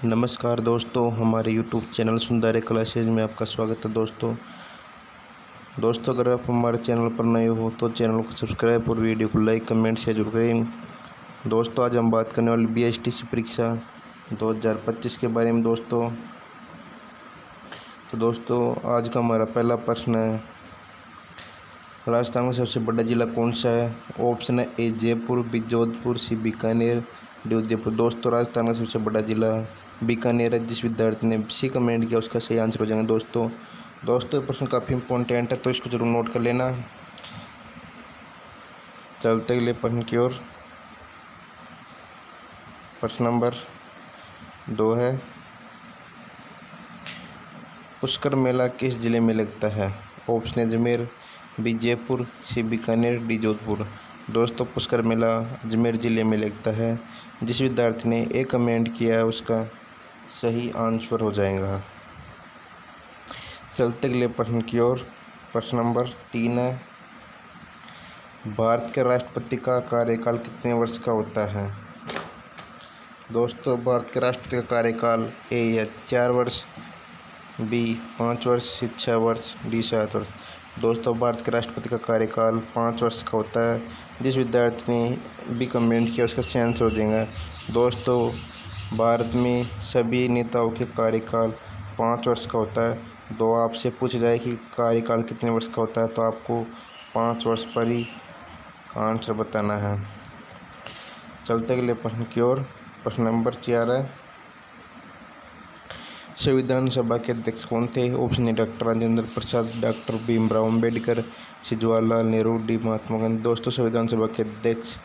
नमस्कार दोस्तों, हमारे यूट्यूब चैनल सुंदर क्लासेज में आपका स्वागत है। दोस्तों अगर आप हमारे चैनल पर नए हो तो चैनल को सब्सक्राइब और वीडियो को लाइक कमेंट शेयर जरूर करें। दोस्तों आज हम बात करने वाले बीएसटीसी परीक्षा 2025 के बारे में। दोस्तों आज का हमारा पहला प्रश्न है, राजस्थान का सबसे बड़ा जिला कौन सा है? ऑप्शन है ए जयपुर, बी जोधपुर, सी बीकानेर, डी उदयपुर। दोस्तों राजस्थान का सबसे बड़ा जिला बीकानेर है। जिस विद्यार्थी ने सी कमेंट किया उसका सही आंसर हो जाएगा। दोस्तों ये प्रश्न काफ़ी इंपॉर्टेंट है तो इसको जरूर नोट कर लेना। चलते अगले प्रश्न की ओर। प्रश्न नंबर 2 है, पुष्कर मेला किस जिले में लगता है? ऑप्शन अजमेर, बी जयपुर, सी बीकानेर, डी जोधपुर। दोस्तों पुष्कर मेला अजमेर ज़िले में लगता है। जिस विद्यार्थी ने ए कमेंट किया है उसका सही आंसर हो जाएगा। चलते अगले प्रश्न की ओर। प्रश्न नंबर 3 है, भारत के राष्ट्रपति का कार्यकाल कितने वर्ष का होता है? दोस्तों भारत के राष्ट्रपति का कार्यकाल ए या 4 वर्ष, बी 5 वर्ष, सी 6 वर्ष, डी 7 वर्ष। दोस्तों भारत के राष्ट्रपति का कार्यकाल 5 वर्ष का होता है। जिस विद्यार्थी ने बी कमेंट किया उसका सही आंसर हो जाएगा। दोस्तों भारत में सभी नेताओं के कार्यकाल 5 वर्ष का होता है। दो आपसे पूछ जाए कि कार्यकाल कितने वर्ष का होता है तो आपको 5 वर्ष पर ही आंसर बताना है। चलते अगले प्रश्न की ओर। प्रश्न नंबर 4 है, संविधान सभा के अध्यक्ष कौन थे? Option A doctor Rajendra Prasad, doctor Bhimrao Ambedkar, C Jawaharlal Nehru, D Mahatma Gandhi. दोस्तों संविधान सभा के अध्यक्ष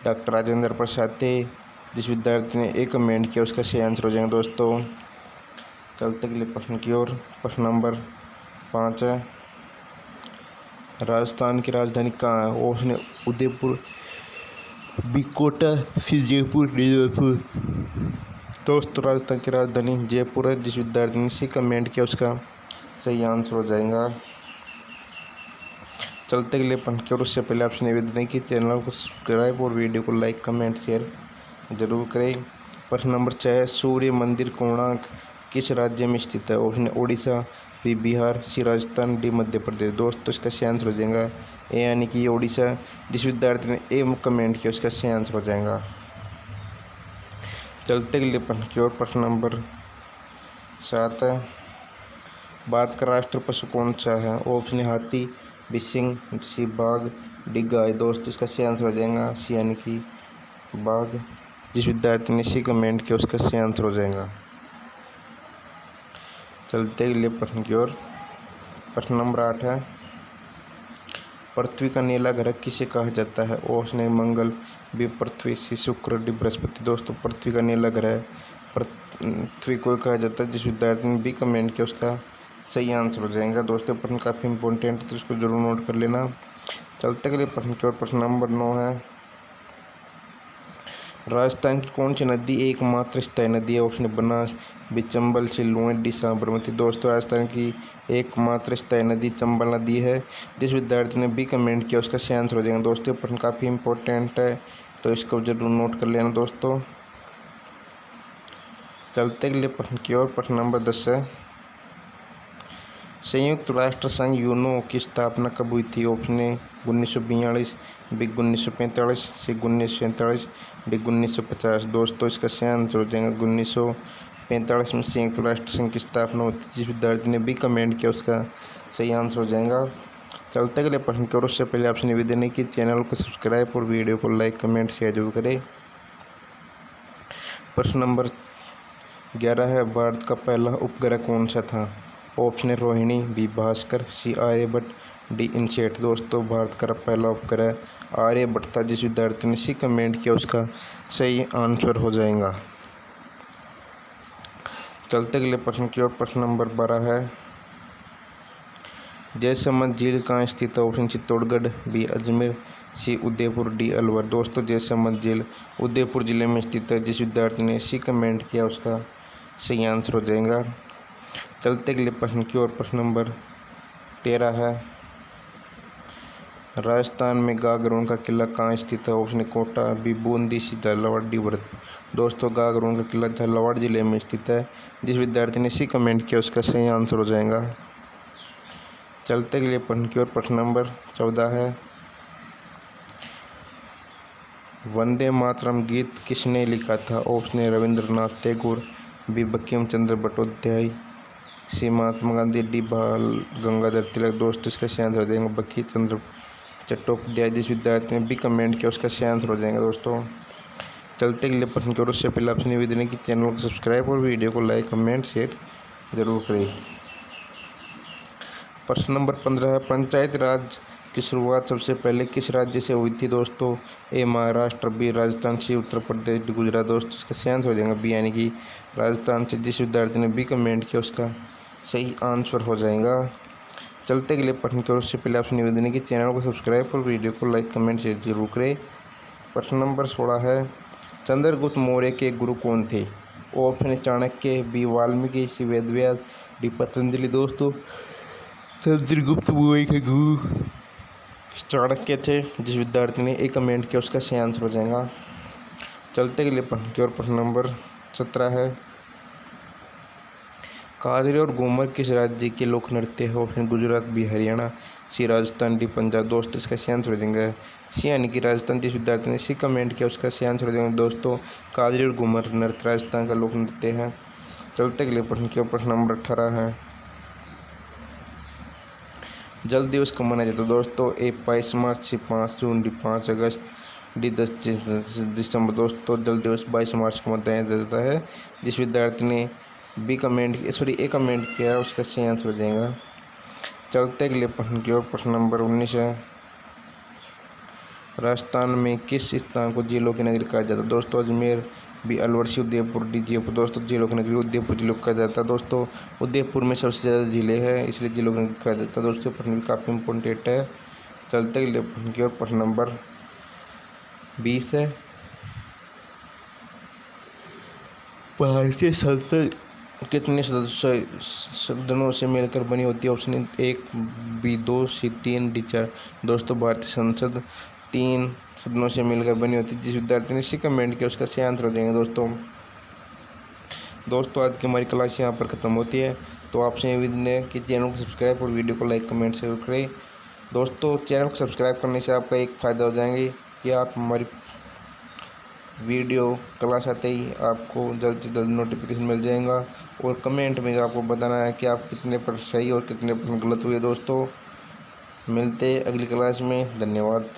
डॉक्टर राजेंद्र प्रसाद थे। जिस विद्यार्थी ने ए कमेंट किया उसका सही आंसर हो जाएगा। दोस्तों चलते अगले प्रश्न की ओर। प्रश्न नंबर 5 है, राजस्थान की राजधानी कहाँ है? ऑप्शन उदयपुर, बी कोटा, सी जयपुर, डी जयपुर। दोस्तों राजस्थान की राजधानी जयपुर है। जिस विद्यार्थी ने सी कमेंट किया उसका सही आंसर हो जाएगा। चलते अगले प्रश्न की ओर। उससे पहले आपसे निवेदन है कि चैनल को सब्सक्राइब और वीडियो को लाइक कमेंट शेयर जरूर करें। प्रश्न नंबर 6 है, सूर्य मंदिर कोणार्क किस राज्य में स्थित है? ऑप्शन ओडिशा, बी बिहार, सी राजस्थान, डी मध्य प्रदेश। दोस्तों इसका सही आंसर हो जाएगा ए यानी कि ओडिशा। जिस विद्यार्थी ने ए कमेंट किया उसका सही आंसर हो जाएगा। चलते अगले प्रश्न की ओर। प्रश्न नंबर 7 है, भारत का राष्ट्रीय पशु कौन सा है? ऑप्शन हाथी, बी सिंह, सी बाघ, डी गाय। दोस्तों इसका सही आंसर हो जाएगा सी यानी कि बाघ। जिस विद्यार्थी ने सी कमेंट किया उसका सही आंसर हो जाएगा। चलते अगले प्रश्न की ओर। प्रश्न नंबर 8 है, पृथ्वी का नीला ग्रह किसे कहा जाता है? ऑप्शन ए मंगल, बी पृथ्वी, सी शुक्र, डी बृहस्पति। दोस्तों पृथ्वी का नीला ग्रह पृथ्वी को कहा जाता है। जिस विद्यार्थी ने बी कमेंट किया उसका सही आंसर हो जाएगा। दोस्तों प्रश्न काफ़ी इंपॉर्टेंट है तो इसको जरूर नोट कर लेना। चलते अगले प्रश्न की ओर। प्रश्न नंबर 9 है, राजस्थान की कौन सी नदी एकमात्र स्थायी नदी है? ऑप्शन बनास, बी चंबल, सी लुहें, डी साबरमती। दोस्तों राजस्थान की एकमात्र स्थायी नदी चंबल नदी है। जिस विद्यार्थी ने बी कमेंट किया उसका सही आंसर हो जाएगा। दोस्तों प्रश्न काफ़ी इंपॉर्टेंट है तो इसको जरूर नोट कर लेना। दोस्तों चलते अगले प्रश्न की ओर। प्रश्न नंबर 10 है, संयुक्त राष्ट्र संघ यूनो की स्थापना कब हुई थी? Option A 1942, B 1945, C 1947, D 1950। दोस्तों इसका सही आंसर हो जाएगा 1945 में संयुक्त राष्ट्र संघ की स्थापना होती है। जिस विद्यार्थी ने बी कमेंट किया उसका सही आंसर हो जाएगा। चलते अगले प्रश्न की ओर। उससे पहले आपसे निवेदन है कि चैनल को सब्सक्राइब और वीडियो को लाइक कमेंट शेयर जरूर करें। प्रश्न नंबर 11 है, भारत का पहला उपग्रह कौन सा था? ऑप्शन रोहिणी, बी भास्कर, सी आर्यभट्ट, डी इनसेट। दोस्तों भारत का पहला उपग्रह आर्यभट्ट था। जिस विद्यार्थी ने सी कमेंट किया उसका सही आंसर हो जाएगा। चलते अगले प्रश्न की ओर। प्रश्न नंबर 12 है, जयसमंद झील कहाँ स्थित है? ऑप्शन चित्तौड़गढ़, बी अजमेर, सी उदयपुर, डी अलवर। दोस्तों जयसमंद झील उदयपुर जिले में स्थित है। जिस विद्यार्थी ने सी कमेंट किया उसका सही आंसर हो जाएगा। चलते अगले प्रश्न की ओर। प्रश्न नंबर 13 है, राजस्थान में गागरोन का किला कहाँ स्थित है? Option A Kota, B Bundi, C Jhalawar, D Bharatpur. दोस्तों गागरोन का किला झालावाड़ जिले में स्थित है। जिस विद्यार्थी ने सी कमेंट किया उसका सही आंसर हो जाएगा। चलते के लिए प्रश्न की ओर। प्रश्न नंबर 14 है, वंदे मातरम गीत किसने लिखा था? Option A Rabindranath Tagore, B Bankim Chandra Chattopadhyay, C Mahatma Gandhi, D Bal Gangadhar तिलक। दोस्तों इसका सही आंसर हो जाएगा बंकिम चंद्र चट्टोपाध्याय। जिस विद्यार्थी ने बी कमेंट किया उसका सही आंसर हो जाएगा। दोस्तों चलते के लिए प्रश्न की ओर। उससे पहले आपसे निवेदन है कि चैनल को सब्सक्राइब और वीडियो को लाइक कमेंट शेयर जरूर करें। प्रश्न नंबर 15 है, पंचायत राज की शुरुआत सबसे पहले किस राज्य से हुई थी? दोस्तों ए महाराष्ट्र, बी राजस्थान, सी उत्तर प्रदेश, डी गुजरात। दोस्तों इसका सही आंसर हो जाएगा बी यानी कि राजस्थान से। जिस विद्यार्थी ने बी कमेंट किया उसका सही आंसर हो जाएगा। चलते के लिए प्रश्न की ओर। उससे पहले आपसे निवेदन है कि चैनल को सब्सक्राइब और वीडियो को लाइक कमेंट शेयर जरूर करें। प्रश्न नंबर 16 है, चंद्रगुप्त मौर्य के गुरु कौन थे? ऑप्शन चाणक्य, बी वाल्मीकि, सी वेदव्यास, डी पतंजलि। दोस्तों चंद्रगुप्त मौर्य के गुरु चाणक्य थे। जिस विद्यार्थी ने ए कमेंट किया उसका सही आंसर हो जाएगा। चलते के लिए प्रश्न की ओर। प्रश्न नंबर 17 है, काजरी और घूमर किस राज्य के लोक नृत्य है? ऑप्शन गुजरात, बी हरियाणा, सी राजस्थान, डी पंजाब। दोस्तों इसका सही आंसर हो जाएगा सी यानी कि राजस्थान। जिस विद्यार्थी ने सी कमेंट किया उसका सही आंसर हो जाएगा। दोस्तों काजरी और घूमर नृत्य राजस्थान का लोक नृत्य है। चलते के लिए प्रश्न की ओर। प्रश्न नंबर 18 है, जल दिवस कब मनाया जाता है? दोस्तों ए 22 मार्च, सी 5 जून, डी 5 अगस्त, डी 10 दिसंबर। दोस्तों जल दिवस 22 मार्च को मनाया जाता है। जिस विद्यार्थी ने बी कमेंट ए कमेंट किया उसका सही आंसर हो जाएगा। चलते के लिए प्रश्न की ओर। प्रश्न नंबर 19 है, राजस्थान में किस स्थान को झीलों की नगरी कहा जाता है? दोस्तों अजमेर, बी अलवर, सी उदयपुर, डी जयपुर। दोस्तों झीलों की नगरी उदयपुर जिले को कहा जाता है। दोस्तों उदयपुर में सबसे ज़्यादा झीलें हैं इसलिए झीलों की नगरी कहा जाता है। दोस्तों प्रश्न भी काफ़ी इंपॉर्टेंट है। चलते के लिए प्रश्न की ओर। प्रश्न नंबर 20 है, भारतीय संसद कितने सदनों से मिलकर बनी होती है? ऑप्शन 1, बी 2, सी 3, डी 4। दोस्तों भारतीय संसद 3 सदनों से मिलकर बनी होती है। जिस विद्यार्थी ने सी कमेंट किया उसका सही आंसर हो जाएगा। दोस्तों आज की हमारी क्लास यहाँ पर ख़त्म होती है। तो आपसे निवेदन है कि चैनल को सब्सक्राइब और वीडियो को लाइक कमेंट शेयर करें। दोस्तों चैनल को सब्सक्राइब करने से आपका एक फ़ायदा हो जाएंगे कि आप हमारी वीडियो क्लास आते ही आपको जल्द से जल्द नोटिफिकेशन मिल जाएगा। और कमेंट में आपको बताना है कि आप कितने पर सही और कितने पर गलत हुए। दोस्तों मिलते अगली क्लास में। धन्यवाद।